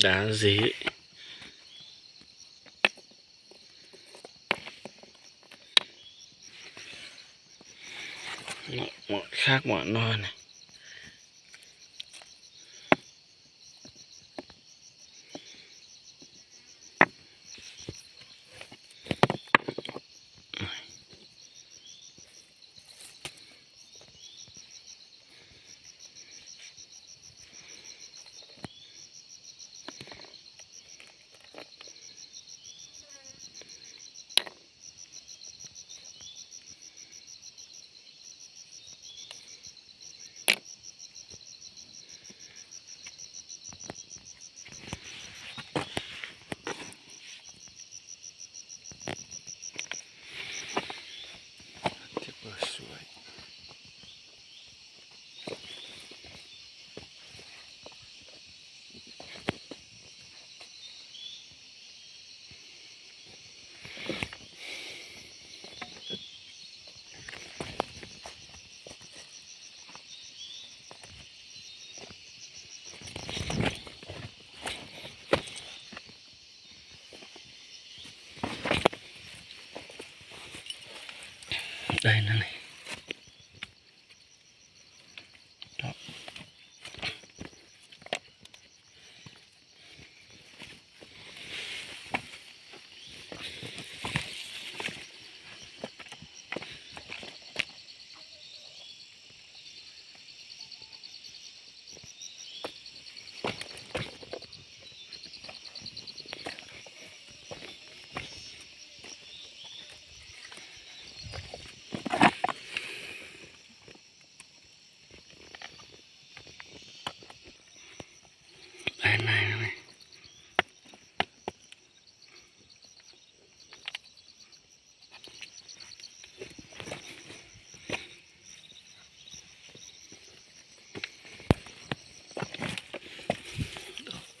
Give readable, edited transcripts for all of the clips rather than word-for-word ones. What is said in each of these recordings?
đá dế. Mọi khác mọi nơi này. Đây nó này. Đó. Đây này nó này.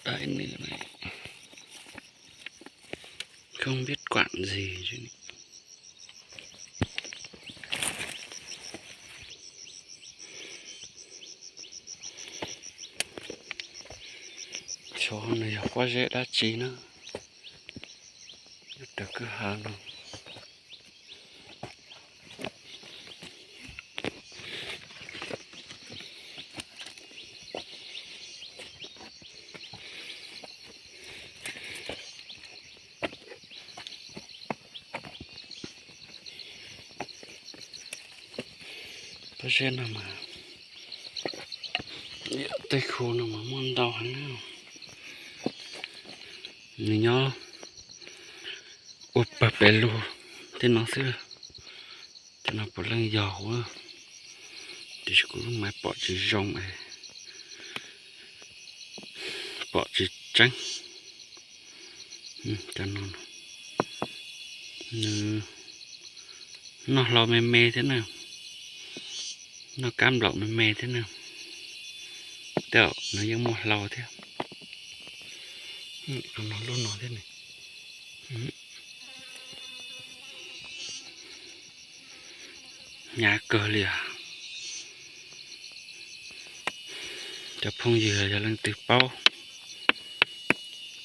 Đây này. Không biết quặng gì chứ. Chỗ này quá dễ đá chí nữa. Được cứ hàng luôn. Có trên nào mà tây khô nào mà muốn đau hắn nào mình nhó úp bập bể lù tên nó xưa cho nó bỏ lên dầu á thì cũng máy bỏ chỉ rong này bỏ chỉ trắng cho nó lo mê mê thế nào, nó cam lậu mê mê thế nào, tẹo nó giống một lò thế, nó luôn nó thế này, nhà cờ lìa, chụp phong dừa cho lên từ bao,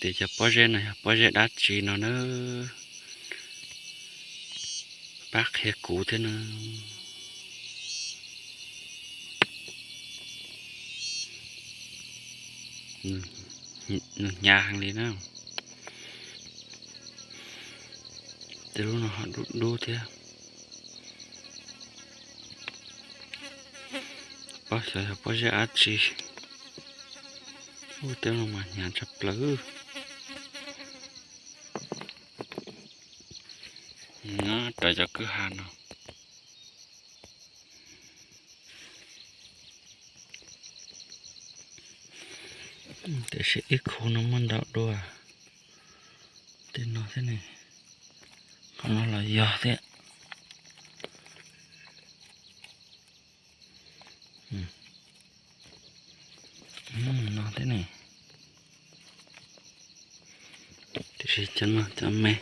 để chụp bao gen này, bao gen đắt chỉ nó bác hệ cũ thế nữa. Nhà hàng đi nào từ lúc nào họ đu thế bao giờ bao giờ ăn gì ôi tên là mà nhà chập lỡ nó trời cho cứ hàng nào để sẽ ít khô nó muốn đậu đùa tên nó thế này còn nó là giò thế nó thế này thì chân mà chấm mê